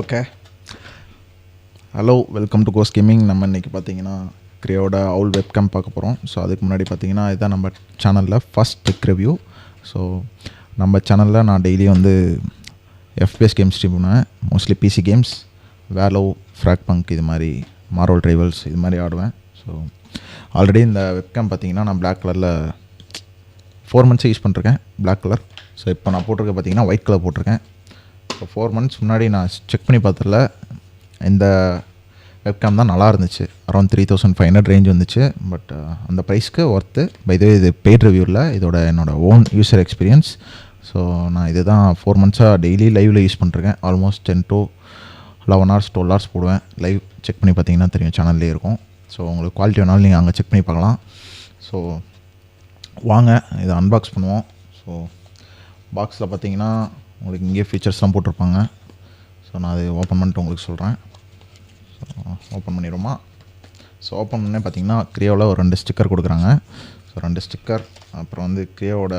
Okay, hello, welcome to கோஸ் gaming. நம்ம இன்றைக்கி பார்த்தீங்கன்னா கிரியோட அவுல் வெப்கேம் பார்க்க போகிறோம். ஸோ அதுக்கு முன்னாடி பார்த்தீங்கன்னா இதுதான் நம்ம சேனலில் ஃபஸ்ட் டெக் ரிவ்யூ. ஸோ நம்ம சேனலில் நான் டெய்லியும் வந்து எஃப்பிஎஸ் கேம்ஸ் ஸ்ட்ரீம் பண்ணுவேன். Mostly PC games, வேலோ, frock bunk, இது மாதிரி மார்வல் ரைவல்ஸ் இது மாதிரி ஆடுவேன். ஸோ ஆல்ரெடி இந்த வெப்கேம் பார்த்தீங்கன்னா நான் பிளாக் கலரில் 4 months யூஸ் பண்ணிருக்கேன், பிளாக் கலர். ஸோ இப்போ நான் போட்டிருக்க பார்த்தீங்கன்னா ஒயிட் கலர் போட்டிருக்கேன். ஸோ 4 months முன்னாடி நான் செக் பண்ணி பார்த்ததில் இந்த வெப்கேம் தான் நல்லா இருந்துச்சு. அரௌண்ட் 3500 ரேஞ்ச் வந்துச்சு. பட் அந்த ப்ரைஸ்க்கு ஒர்த்து. பை த வே இது பெய்ட் ரிவ்யூவில், இதோட என்னோடய ஓன் யூஸர் எக்ஸ்பீரியன்ஸ். ஸோ நான் இது தான் 4 months டெய்லி லைவில் யூஸ் பண்ணிருக்கேன். ஆல்மோஸ்ட் 10 to 11 hours 12 hours போடுவேன். லைவ் செக் பண்ணி பார்த்தீங்கன்னா தெரியும், சேனல்லே இருக்கும். ஸோ உங்களுக்கு குவாலிட்டி வேணாலும் நீங்கள் அங்கே செக் பண்ணி பார்க்கலாம். ஸோ வாங்க இதை அன்பாக்ஸ் பண்ணுவோம். ஸோ பாக்ஸில் பார்த்தீங்கன்னா உங்களுக்கு இங்கே ஃபீச்சர்ஸ்லாம் போட்டிருப்பாங்க. ஸோ நான் அதை ஓப்பன் பண்ணிட்டு உங்களுக்கு சொல்கிறேன். ஸோ ஓப்பன் பண்ணிடுவோமா? ஸோ ஓப்பன் பண்ணே பார்த்தீங்கன்னா கிரியோவில் ஒரு 2 ஸ்டிக்கர் கொடுக்குறாங்க. ஸோ 2 ஸ்டிக்கர், அப்புறம் வந்து கிரியோட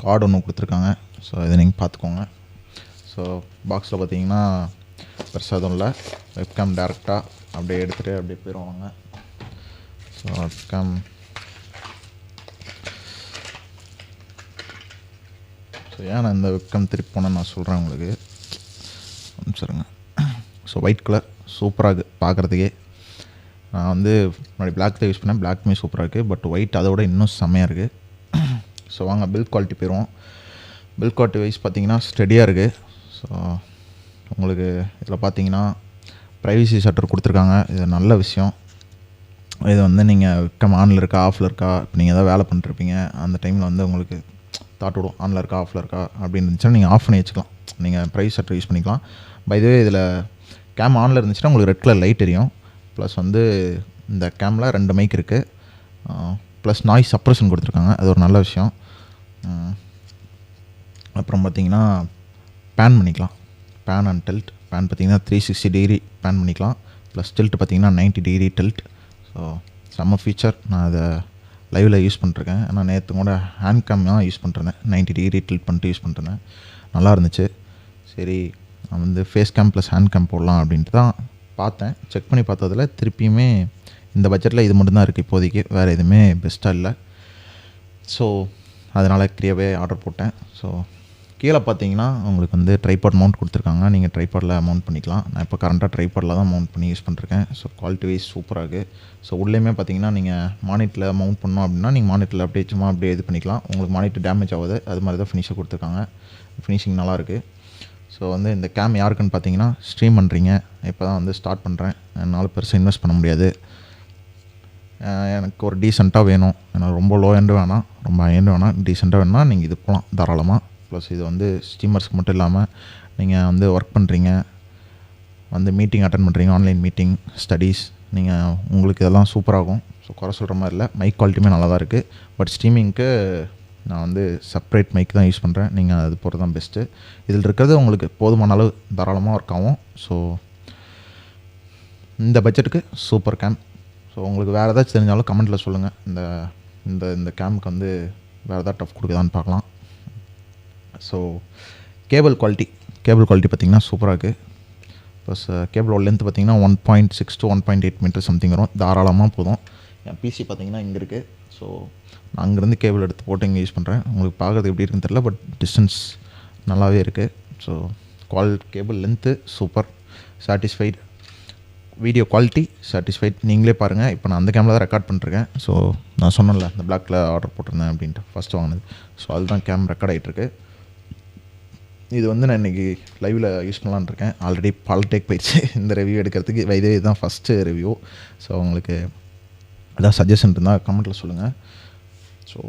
கார்டு ஒன்று கொடுத்துருக்காங்க. ஸோ இதை நீங்கள் பார்த்துக்கோங்க. ஸோ பாக்ஸில் பார்த்தீங்கன்னா பெருசாக எதுவும் இல்லை. வெப்கேம் டேரெக்டாக அப்படியே எடுத்துகிட்டு அப்படியே போயிடுவாங்க. ஸோ வெப்கேம் ஏன் நான் இந்த வெப்கேம் திருப்பி போனேன்னு நான் சொல்கிறேன் உங்களுக்கு. சரிங்க. ஸோ ஒயிட் கலர் சூப்பராக இருக்குது பார்க்குறதுக்கே. நான் வந்து முன்னாடி பிளாக் தான் யூஸ் பண்ணேன், பிளாக்குமே சூப்பராக இருக்குது. பட் ஒயிட் அதோட இன்னும் செம்மையாக இருக்குது. ஸோ வாங்க பில்ட் குவாலிட்டி போயிடுவோம். பில்ட் குவாலிட்டி வைஸ் பார்த்தீங்கன்னா ஸ்டெடியாக இருக்குது. ஸோ உங்களுக்கு இதில் பார்த்தீங்கன்னா ப்ரைவசி ஷட்டர் கொடுத்துருக்காங்க. இது நல்ல விஷயம். இது வந்து நீங்கள் வெப்கேம் ஆனில் இருக்கா ஆஃபில் இருக்கா, இப்போ நீங்கள் எதாவது வேலை பண்ணிருப்பீங்க, அந்த டைமில் வந்து உங்களுக்கு தாட் விடும் ஆனில் இருக்கா ஆஃபில் இருக்கா அப்படின்னு இருந்துச்சுன்னா நீங்கள் ஆஃப் பண்ணி வச்சுக்கலாம். நீங்கள் ப்ரைஸ் ஷட்டர் யூஸ் பண்ணிக்கலாம். பை த வே இதில் கேம் ஆனில் இருந்துச்சுன்னா உங்களுக்கு ரெட் கலர் லைட் எரியும். ப்ளஸ் வந்து இந்த கேமில் 2 மைக் இருக்குது. ப்ளஸ் நாய்ஸ் சப்ரஷன் கொடுத்துருக்காங்க, அது ஒரு நல்ல விஷயம். அப்புறம் பார்த்தீங்கன்னா பேன் பண்ணிக்கலாம். Pan and tilt. பேன் பார்த்தீங்கன்னா 360 டிகிரி பேன் பண்ணிக்கலாம். ப்ளஸ் டில்ட் பார்த்தீங்கன்னா 90 டிகிரி டில்ட். ஸோ செம்ம ஃபீச்சர். நான் அதை லைவில் யூஸ் பண்ணிருக்கேன். ஆனால் நேற்று கூட ஹேண்ட் கேம் தான் யூஸ் பண்ணிருந்தேன். 90 டிகிரி டில்ட் பண்ணிட்டு யூஸ் பண்ணிருந்தேன், நல்லா இருந்துச்சு. சரி, நான் வந்து face cam plus hand cam போடலாம் அப்படின்ட்டு தான் பார்த்தேன். செக் பண்ணி பார்த்ததில் திருப்பியுமே இந்த பட்ஜெட்டில் இது மட்டும்தான் இருக்குது இப்போதைக்கு, வேறு எதுவுமே பெஸ்ட்டாக இல்லை. ஸோ அதனால் கிரியாவே ஆர்டர் போட்டேன். ஸோ கீழே பார்த்தீங்கன்னா உங்களுக்கு வந்து ட்ரைபாட் மவுண்ட் கொடுத்துருக்காங்க. நீங்கள் ட்ரைபாடில் மவுண்ட் பண்ணிக்கலாம். நான் இப்போ கரண்ட்டாக ட்ரைபாடில் தான் மவுண்ட் பண்ணி யூஸ் பண்ணிருக்கேன். ஸோ குவாலிட்டி வைஸ் சூப்பராக இருக்குது. ஸோ உள்ளேயுமே பார்த்தீங்கன்னா நீங்கள் மானிட்டரில் மவுண்ட் பண்ணோம் அப்படின்னா நீங்கள் மானிட்டரில் அப்படியே சும்மா அப்படியே இது பண்ணிக்கலாம். உங்களுக்கு மானிட்டர் டேமேஜ் ஆகுது, அது மாதிரி தான் ஃபினிஷர் கொடுத்துருக்காங்க. ஃபினிஷிங் நல்லாயிருக்கு. ஸோ வந்து இந்த கேம் யாருக்குன்னு பார்த்தீங்கன்னா ஸ்ட்ரீம் பண்ணுறீங்க, இப்போ தான் வந்து ஸ்டார்ட் பண்ணுறேன், என்னால் பெருசாக இன்வெஸ்ட் பண்ண முடியாது, எனக்கு ஒரு டீசெண்டாக வேணும், எனக்கு ரொம்ப லோ எண்டு வேணாம், ரொம்ப ஹை எண்டு வேணாம், டீசெண்டாக வேணும்னா நீங்கள் இது போகலாம் தாராளமாக. ப்ளஸ் இது வந்து ஸ்ட்ரீமர்ஸ்க்கு மட்டும் இல்லாமல் நீங்கள் வந்து ஒர்க் பண்ணுறீங்க, வந்து மீட்டிங் அட்டன் பண்ணுறீங்க, ஆன்லைன் மீட்டிங், ஸ்டடீஸ், நீங்கள் உங்களுக்கு இதெல்லாம் சூப்பராகும். ஸோ குறை சொல்கிற மாதிரி இல்லை, மைக் குவாலிட்டியுமே நல்லா தான் இருக்குது. பட் ஸ்ட்ரீமிங்க்கு நான் வந்து செப்ரேட் மைக் தான் யூஸ் பண்ணுறேன். நீங்கள் அது போகிறது தான் பெஸ்ட்டு. இதில் இருக்கிறது உங்களுக்கு போதுமான அளவு தாராளமாக ஒர்க் ஆகும். ஸோ இந்த பட்ஜெட்டுக்கு சூப்பர் கேம். ஸோ உங்களுக்கு வேறு ஏதாச்சும் தெரிஞ்சாலும் கமெண்ட்டில் சொல்லுங்கள். இந்த இந்த இந்த கேமுக்கு வந்து வேறு ஏதாவது டஃப் கொடுக்குதான்னு பார்க்கலாம். ஸோ கேபிள் குவாலிட்டி பார்த்திங்கன்னா சூப்பராக இருக்குது. ப்ளஸ் கேபிளோட லென்த் பார்த்திங்கன்னா 1.6 to 1.8 மீட்டர் சம்திங் வரும், தாராளமாக போதும். என் பிசி பார்த்திங்கன்னா இங்கே இருக்குது. ஸோ நான் அங்கேருந்து கேபிள் எடுத்து போட்டு இங்கே யூஸ் பண்ணுறேன். உங்களுக்கு பார்க்குறது எப்படி இருக்குன்னு தெரியல, பட் டிஸ்டன்ஸ் நல்லாவே இருக்குது. So cable length super, satisfied. Video quality satisfied. நீங்களே பாருங்கள், இப்போ நான் அந்த கேமில் தான் ரெக்கார்ட் பண்ணிருக்கேன். ஸோ நான் சொன்னேன்ல இந்த பிளாக்கில் ஆர்டர் போட்டிருந்தேன் அப்படின்ட்டு, ஃபஸ்ட்டு வாங்கினது. ஸோ அதுதான் கேம் ரெக்கார்ட் ஆகிட்டுருக்கு. இது வந்து நான் இன்றைக்கி லைவில் யூஸ் பண்ணலான்னு இருக்கேன். ஆல்ரெடி பல டேக் போயிடுச்சு இந்த ரிவ்யூ எடுக்கிறதுக்கு. இதே இதுதான் ஃபஸ்ட்டு ரிவ்யூ. ஸோ உங்களுக்கு அதான் சஜஷன் இருந்தால் கமெண்ட்டில் சொல்லுங்கள். ஸோ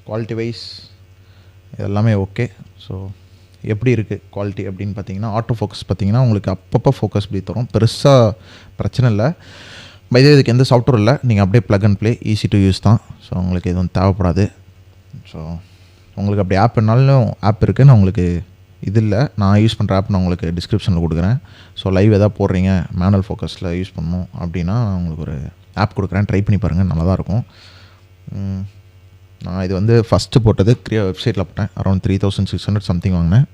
குவாலிட்டி வைஸ் எல்லாமே ஓகே. ஸோ எப்படி இருக்குது குவாலிட்டி அப்படின்னு பார்த்தீங்கன்னா, ஆட்டோ ஃபோக்கஸ் பார்த்தீங்கன்னா உங்களுக்கு அப்பப்போ ஃபோக்கஸ் இப்படி தரும், பெருசாக பிரச்சனை இல்லை. பைதே இதுக்கு எந்த சாஃப்ட்வேர் இல்லை, நீங்கள் அப்படியே plug and play, easy to use தான். ஸோ உங்களுக்கு எதுவும் தேவைப்படாது. ஸோ உங்களுக்கு அப்படி ஆப் வேணாலும் ஆப் இருக்குது. நான் உங்களுக்கு இது இல்லை, நான் யூஸ் பண்ணுற ஆப் நான் உங்களுக்கு டிஸ்கிரிப்ஷனில் கொடுக்குறேன். ஸோ லைவ் எதாவது போடுறீங்க, மேனுவல் ஃபோக்கஸில் யூஸ் பண்ணணும் அப்படின்னா நான் உங்களுக்கு ஒரு ஆப் கொடுக்குறேன், ட்ரை பண்ணி பாருங்கள், நல்லா தான் இருக்கும். நான் இது வந்து ஃபஸ்ட்டு போட்டது கிரியா வெப்சைட்டில் போட்டேன். அரௌண்ட் 3600 சம்திங் வாங்கினேன்.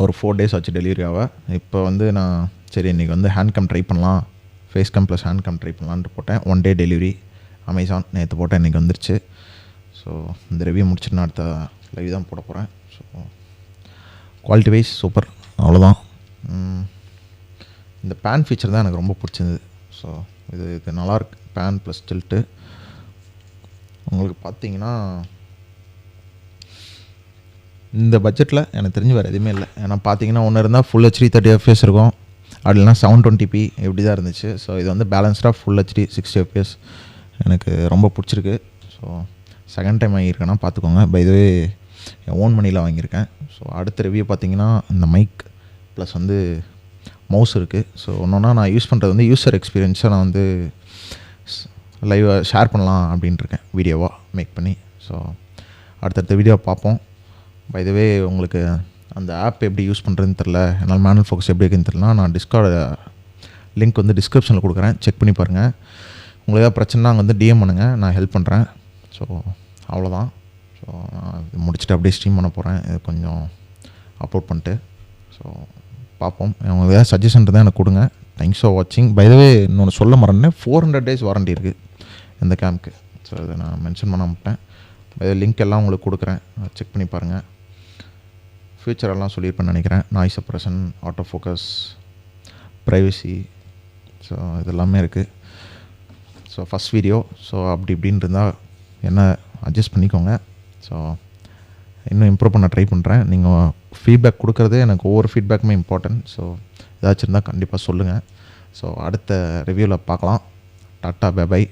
ஒரு 4 டேஸ் ஆச்சு டெலிவரி ஆக. இப்போ வந்து நான் சரி இன்றைக்கி வந்து ஹேண்ட் கேம் ட்ரை பண்ணலாம், face cam plus hand cam try பண்ணலான்ட்டு போட்டேன். 1 டே டெலிவரி அமேசான், நேற்று போட்டேன், இன்றைக்கி வந்துருச்சு. ஸோ இந்த ரிவ்யூ முடிச்சுட்டு நான் அடுத்த லைவ் தான் போட போகிறேன். ஸோ குவாலிட்டி வைஸ் சூப்பர், அவ்வளோதான். இந்த பேன் ஃபீச்சர் தான் எனக்கு ரொம்ப பிடிச்சிருந்தது. ஸோ இது நல்லாயிருக்கு, பேன் ப்ளஸ் டில்ட்டு. உங்களுக்கு பார்த்தீங்கன்னா இந்த பட்ஜெட்டில் எனக்கு தெரிஞ்சு வேறு எதுவுமே இல்லை. ஏன்னா பார்த்தீங்கன்னா ஒன்று இருந்தால் ஃபுல் ஹெச்டி 30 FPS இருக்கும், அப்படி இல்லைனா 720p இப்படி தான் இருந்துச்சு. ஸோ இது வந்து பேலன்ஸ்டாக ஃபுல் ஹெச்டி 60 FPS எனக்கு ரொம்ப பிடிச்சிருக்கு. ஸோ செகண்ட் டைம் வாங்கியிருக்கேன்னா பார்த்துக்கோங்க. By the way N own மணியில் வாங்கியிருக்கேன். ஸோ அடுத்த ரிவ்யூ பார்த்தீங்கன்னா இந்த மைக் ப்ளஸ் வந்து மவுஸ் இருக்குது. ஸோ ஒன்றா நான் யூஸ் பண்ணுறது வந்து யூசர் எக்ஸ்பீரியன்ஸை நான் வந்து லைவாக ஷேர் பண்ணலாம் அப்படின்ட்டு இருக்கேன், வீடியோவாக மேக் பண்ணி. ஸோ அடுத்தடுத்த வீடியோ பார்ப்போம். பை தி வே உங்களுக்கு அந்த ஆப் எப்படி யூஸ் பண்ணுறதுன்னு தெரில, என்னால் மேனுவல் ஃபோக்கஸ் எப்படி இருக்குன்னு தெரிலனா நான் டிஸ்கார்டு லிங்க் வந்து டிஸ்கிரிப்ஷனில் கொடுக்குறேன், செக் பண்ணி பாருங்கள். உங்களுக்கு ஏதாவது பிரச்சனைனா அங்கே வந்து டிஎம் பண்ணுங்கள், நான் ஹெல்ப் பண்ணுறேன். ஸோ அவ்வளோதான். ஸோ நான் இது முடிச்சுட்டு அப்படியே ஸ்ட்ரீம் பண்ண போகிறேன், இது கொஞ்சம் அப்லோட் பண்ணிட்டு. ஸோ பார்ப்போம். உங்களுக்கு ஏதாவது சஜஷன் தான் எனக்கு கொடுங்க. தேங்க்ஸ் ஃபார் வாட்சிங். பை த வே இன்னொன்று சொல்ல மறந்தேன், 400 days வாரண்டி இருக்குது இந்த கேம்க்கு. ஸோ அதை நான் மென்ஷன் பண்ண மாட்டேன். பை த லிங்க் எல்லாம் உங்களுக்கு கொடுக்குறேன், செக் பண்ணி பாருங்கள். ஃபியூச்சரெல்லாம் சொல்லியிருப்பேன்னு நினைக்கிறேன். Noise suppression, auto focus, privacy, so இதெல்லாமே இருக்குது. ஸோ ஃபஸ்ட் வீடியோ, ஸோ அப்படி இப்படின்னு இருந்தால் என்ன அட்ஜஸ்ட் பண்ணிக்கோங்க. ஸோ இன்னும் இம்ப்ரூவ் பண்ண ட்ரை பண்ணுறேன். நீங்கள் ஃபீட்பேக் கொடுக்குறது எனக்கு ஒவ்வொரு ஃபீட்பேக்குமே இம்பார்ட்டன்ட். ஸோ ஏதாச்சும் இருந்தால் கண்டிப்பாக சொல்லுங்கள். ஸோ அடுத்த ரிவ்யூவில் பார்க்கலாம். Tata, bye by.